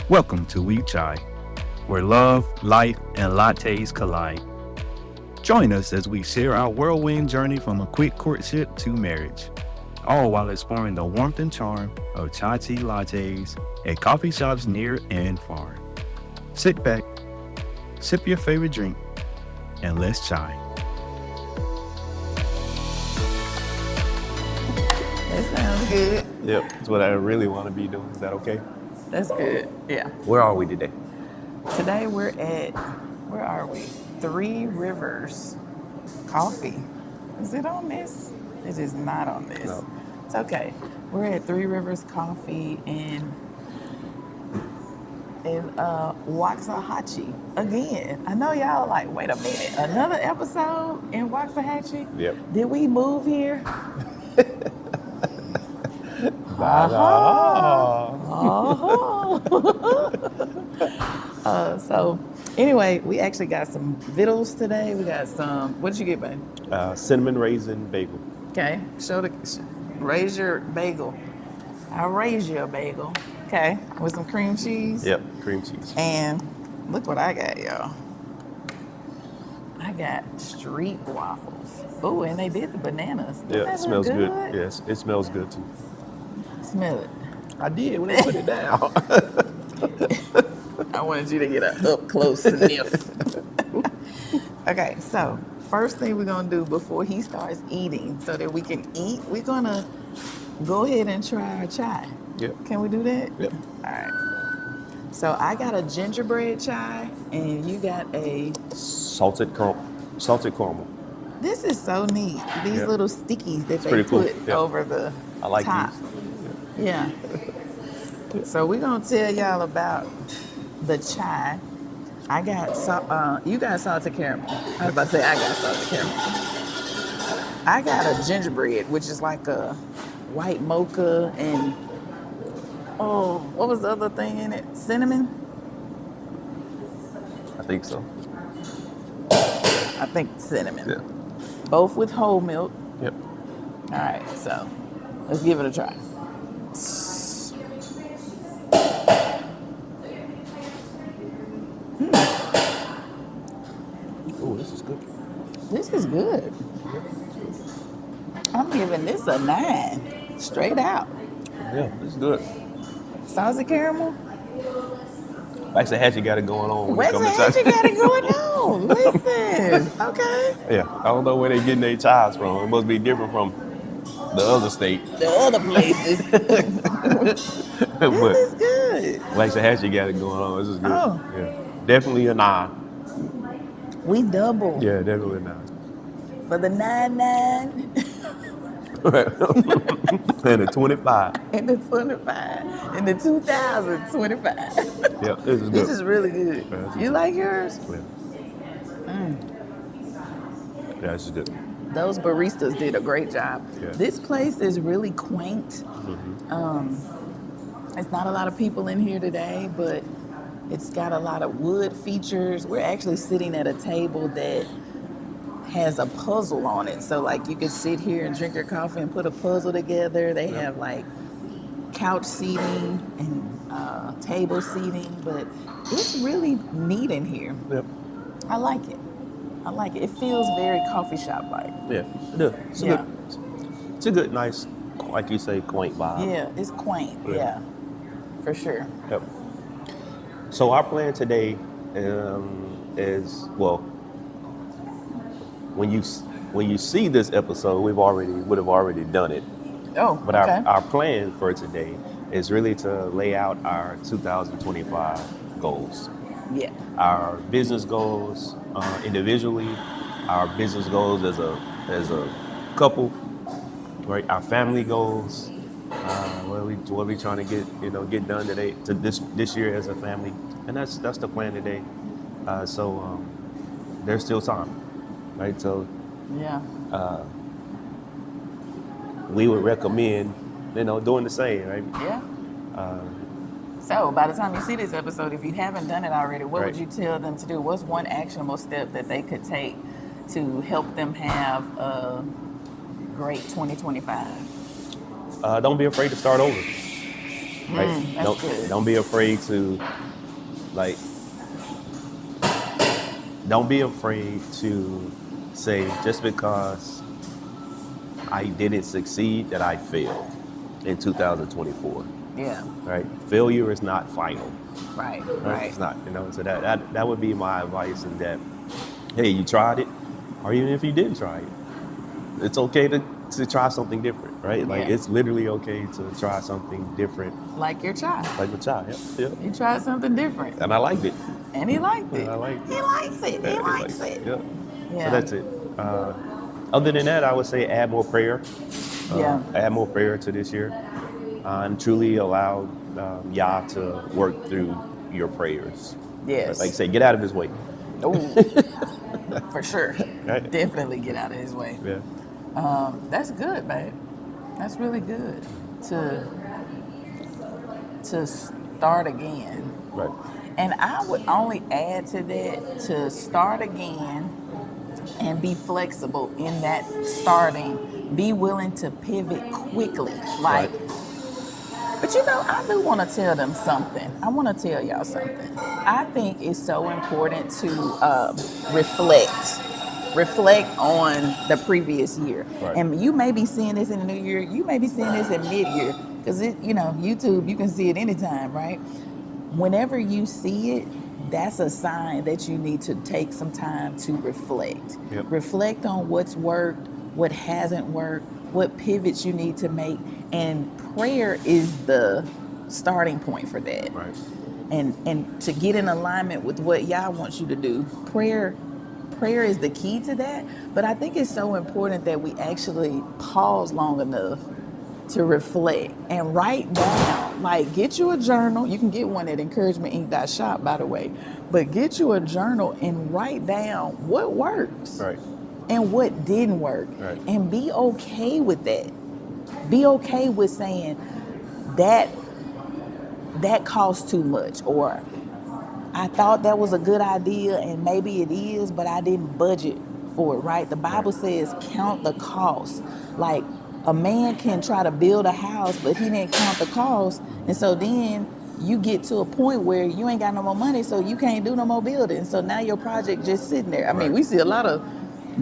Welcome to We Chai, where love, life, and lattes collide. Join us as we share our whirlwind journey from a quick courtship to marriage, all while exploring the warmth and charm of chai tea lattes at coffee shops near and far. Sit back, sip your favorite drink, and let's chai. That sounds good. Yep, that's what I really want to be doing. Is that okay? That's good. Yeah. Where are we today? Today we're at, where are we? Three Rivers Coffee. Is it on this? It is not on this. No. It's okay. We're at Three Rivers Coffee in Waxahachie again. I know y'all are like, wait a minute, another episode in Waxahachie? Yep. Did we move here? So anyway, we actually got some vittles today. We got some, what did you get, babe? Cinnamon raisin bagel. Okay, raise your bagel. I'll raise you a bagel. Okay, with some cream cheese. Yep, cream cheese. And look what I got, y'all. I got street waffles. Oh, and they did the bananas. Yeah, it smells good. Yes, it smells good too. Smell it. I did when they put it down. I wanted you to get an up close sniff. Okay, so first thing we're gonna do before he starts eating, so that we can eat, we're gonna go ahead and try our chai. Yep. Can we do that? Yep. All right. So I got a gingerbread chai, and you got a Salted caramel. This is so neat. These Yeah. little stickies that It's they pretty cool. put Yeah. over the I like top. these. Yeah. So we're gonna tell y'all about the chai. I got you got salted caramel. I was about to say I got salted caramel. I got a gingerbread, which is like a white mocha and what was the other thing in it? Cinnamon? I think so. I think cinnamon. Yeah. Both with whole milk. Yep. All right, so let's give it a try. Oh, this is good. This is good. I'm giving this a 9, straight out. Yeah, this is good. Salted caramel. Waxahachie got it going on. When it comes to Waxahachie chai. got it going on. Listen, okay. Yeah, I don't know where they're getting their chives from. It must be different from the other state. The other places. But This is good. Waxahachie got it going on. This is good. Oh. Yeah, definitely a 9. We double Yeah, definitely a 9. for the 99 And a 25. and the 25 and the 2025. Yeah, this is good. This is really good. Yeah, this is You good. like yours? Yeah. Yeah, this is good. Those baristas did a great job. Yeah. This place is really quaint. It's not a lot of people in here today, but it's got a lot of wood features. We're actually sitting at a table that has a puzzle on it. So like you could sit here and drink your coffee and put a puzzle together. They have like couch seating and table seating, but it's really neat in here. Yep. I like it. I like it. It feels very coffee shop like. Yeah, it does. It's a Yeah. good. It's a good, nice, like you say, quaint vibe. Yeah, it's quaint. Yeah. Yeah, for sure. Yep. So our plan today is, well, when you see this episode, would have already done it. Oh, But okay. our plan for today is really to lay out our 2025 goals. Yeah. Our business goals individually, our business goals as a couple, right? Our family goals, what we trying to get done today to this year as a family, and that's the plan today. So there's still time, right? So Yeah. we would recommend doing the same, right? Yeah. So by the time you see this episode, if you haven't done it already, what would Right. you tell them to do? What's one actionable step that they could take to help them have a great 2025? Don't be afraid to start over. right? That's good. Don't be afraid to like. Don't be afraid to say just because I didn't succeed that I failed in 2024. Yeah. Right? Failure is not final. Right. Right? Right. It's not. So that would be my advice. And that, hey, you tried it, or even if you didn't try it, it's okay to try something different, right? Like Yeah. it's literally okay to try something different, Like your child. like the child. Yep. He tried something different. And I liked it. And he liked it. And I liked it. He likes it. Yeah, He likes it. Yep. Yeah. So that's it. Other than that, I would say add more prayer. Yeah. Add more prayer to this year, and truly allow Yah to work through your prayers. Yes. Like I say, get out of his way. Ooh. For sure. Right. Definitely get out of his way. Yeah. That's good, babe. That's really good to start again. Right. And I would only add to that to start again and be flexible in that starting. Be willing to pivot quickly. Like, but I do want to tell them something. I want to tell y'all something. I think it's so important to reflect on the previous year. Right. And you may be seeing this in the new year. You may be seeing this in mid-year because YouTube, you can see it anytime, right? Whenever you see it, that's a sign that you need to take some time to reflect. Yep. Reflect on what's worked, what hasn't worked, what pivots you need to make. And prayer is the starting point for that. Right. And to get in alignment with what Yah wants you to do, prayer is the key to that. But I think it's so important that we actually pause long enough to reflect and write down. Like, get you a journal. You can get one at encouragementinc.shop, by the way. But get you a journal and write down what works Right. and what didn't work. Right. And be okay with that. Be okay with saying that costs too much, or I thought that was a good idea and maybe it is, but I didn't budget for it, right? The Bible says count the cost. Like, a man can try to build a house, but he didn't count the cost. And so then you get to a point where you ain't got no more money, so you can't do no more building. So now your project just sitting there. I mean, we see a lot of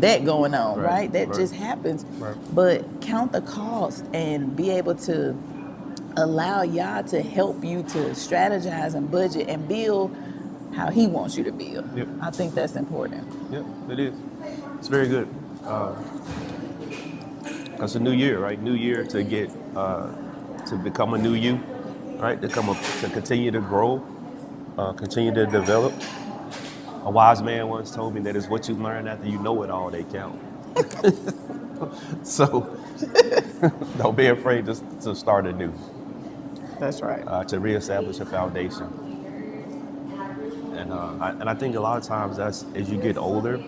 that going on, right? That just happens. Right. But count the cost and be able to allow Yah to help you to strategize and budget and build how he wants you to build. Yep. I think that's important. Yep, it is. It's very good. It's a new year, right? New year to get to become a new you, right? To continue to grow, continue to develop. A wise man once told me that it's what you learn after you know it all that count. So don't be afraid to start anew. That's right. To reestablish a foundation. And I think a lot of times as you get older,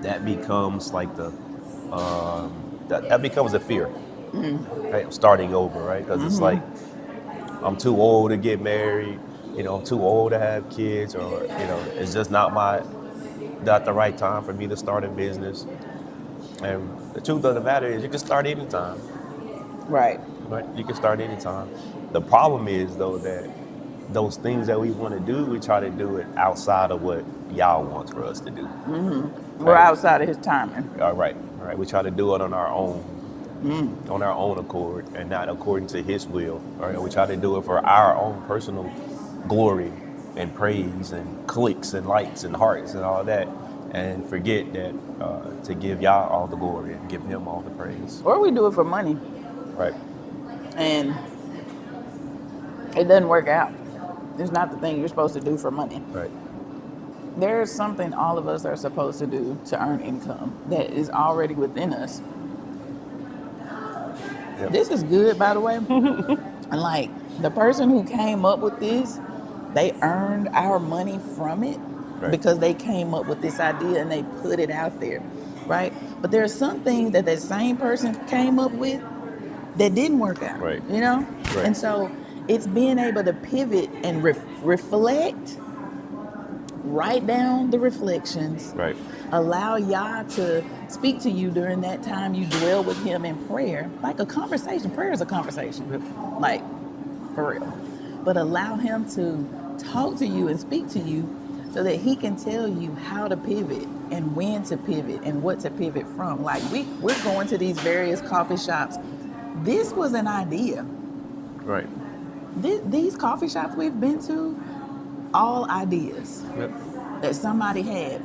that becomes like that becomes a fear. Right? Starting over, right? Because it's like, I'm too old to get married, I'm too old to have kids, or it's just not the right time for me to start a business. And the truth of the matter is, you can start anytime. Right. Right? You can start anytime. The problem is, though, that those things that we want to do, we try to do it outside of what Yah wants for us to do. We're outside of his timing. All right. We try to do it on our own, on our own accord, and not according to His will. All right. We try to do it for our own personal glory and praise and clicks and likes and hearts and all that, and forget that to give Yah all the glory and give Him all the praise. Or we do it for money. Right. And it doesn't work out. It's not the thing you're supposed to do for money. Right. There's something all of us are supposed to do to earn income that is already within us. Yep. This is good, by the way. And like, the person who came up with this, they earned our money from it because they came up with this idea and they put it out there, right? But there are some things that same person came up with that didn't work out, Right. Right. And so it's being able to pivot and reflect, write down the reflections, Right. allow Yah to speak to you during that time you dwell with him in prayer, like a conversation. Prayer is a conversation. Like, for real. But allow him to talk to you and speak to you so that he can tell you how to pivot and when to pivot and what to pivot from. Like we're going to these various coffee shops. This was an idea. Right. These coffee shops we've been to, all ideas that somebody had.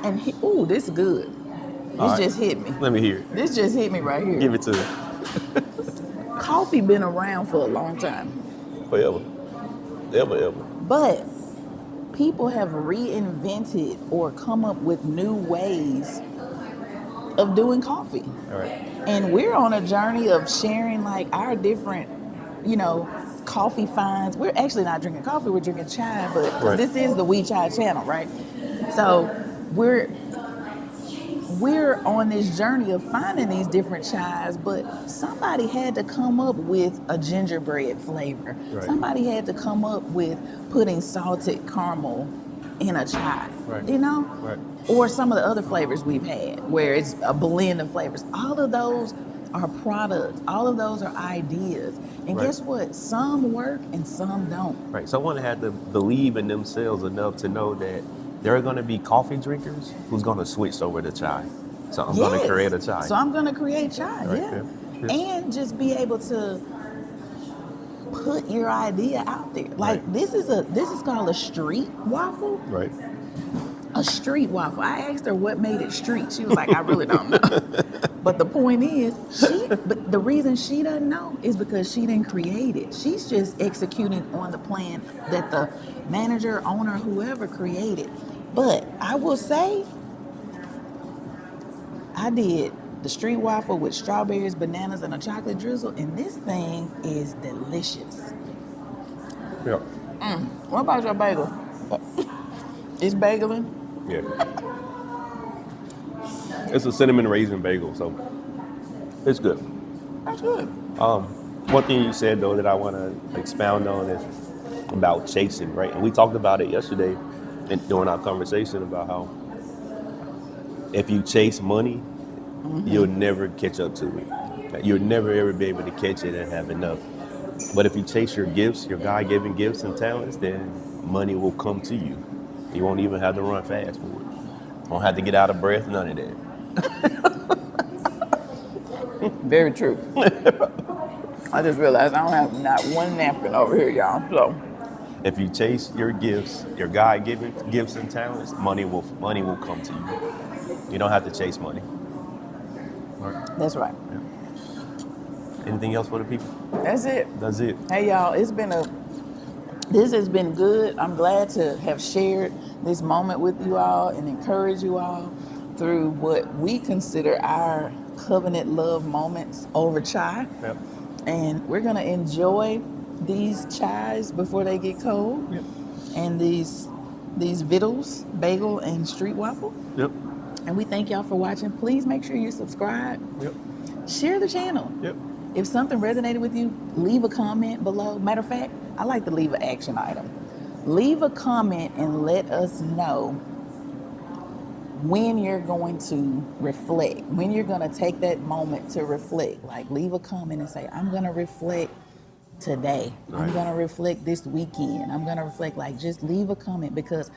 And ooh, this is good. This just hit me. Let me hear it. This just hit me right here. Give it to me. Coffee been around for a long time. Forever. Ever. But people have reinvented or come up with new ways of doing coffee. All right. And we're on a journey of sharing like our different, coffee finds. We're actually not drinking coffee, we're drinking chai, but 'cause this is the We Chai channel, right? So we're on this journey of finding these different chais, but somebody had to come up with a gingerbread flavor. Right. Somebody had to come up with putting salted caramel in a chai, Right. Right. Or some of the other flavors we've had where it's a blend of flavors. All of those are products. All of those are ideas. And guess what? Some work and some don't. Right. Someone had to believe in themselves enough to know that there are going to be coffee drinkers who's going to switch over to chai. So I'm going to create a chai. So I'm going to create chai, Right, yeah. And just be able to put your idea out there. Like this is called a street waffle. Right. A street waffle. I asked her what made it street. She was like, I really don't know. But the point is, but the reason she doesn't know is because she didn't create it. She's just executing on the plan that the manager, owner, whoever created. But I will say, I did the street waffle with strawberries, bananas, and a chocolate drizzle, and this thing is delicious. Yeah. What about your bagel? It's bageling? Yeah. It's a cinnamon raisin bagel, so it's good. That's good. One thing you said though that I want to expound on is about chasing, right? And we talked about it yesterday during our conversation about how if you chase money, you'll never catch up to it. You'll never ever be able to catch it and have enough. But if you chase your gifts, your God-given gifts and talents, then money will come to you. You won't even have to run fast for it. Won't have to get out of breath, none of that. Very true. I just realized I don't have not one napkin over here, y'all. So If you chase your gifts, your God-given gifts and talents, money will come to you. You don't have to chase money. that's right. Anything else for the people? That's it. That's it. Hey y'all, this has been good. I'm glad to have shared this moment with you all and encourage you all through what we consider our covenant love moments over chai. Yep. And we're gonna enjoy these chais before they get cold. Yep. And these vittles, bagel and street waffle. Yep. And we thank y'all for watching. Please make sure you subscribe. Yep. Share the channel. Yep. If something resonated with you, leave a comment below. Matter of fact, I like to leave an action item. Leave a comment and let us know when you're going to reflect, when you're going to take that moment to reflect. Like leave a comment and say, I'm going to reflect today. I'm Right. going to reflect this weekend. I'm going to reflect. Like just leave a comment, because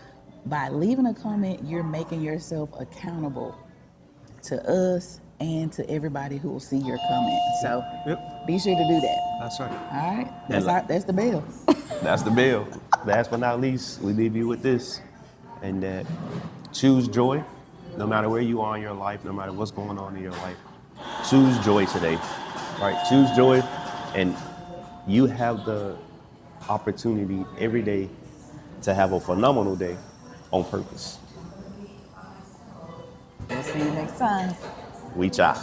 by leaving a comment, you're making yourself accountable to us and to everybody who will see your comment. So Yep. be sure to do that. That's right. All right, that's the bell. That's the bill. Last but not least, we leave you with this, and that choose joy, no matter where you are in your life, no matter what's going on in your life. Choose joy today, right? Choose joy, and you have the opportunity every day to have a phenomenal day on purpose. We'll see you next time. We chai.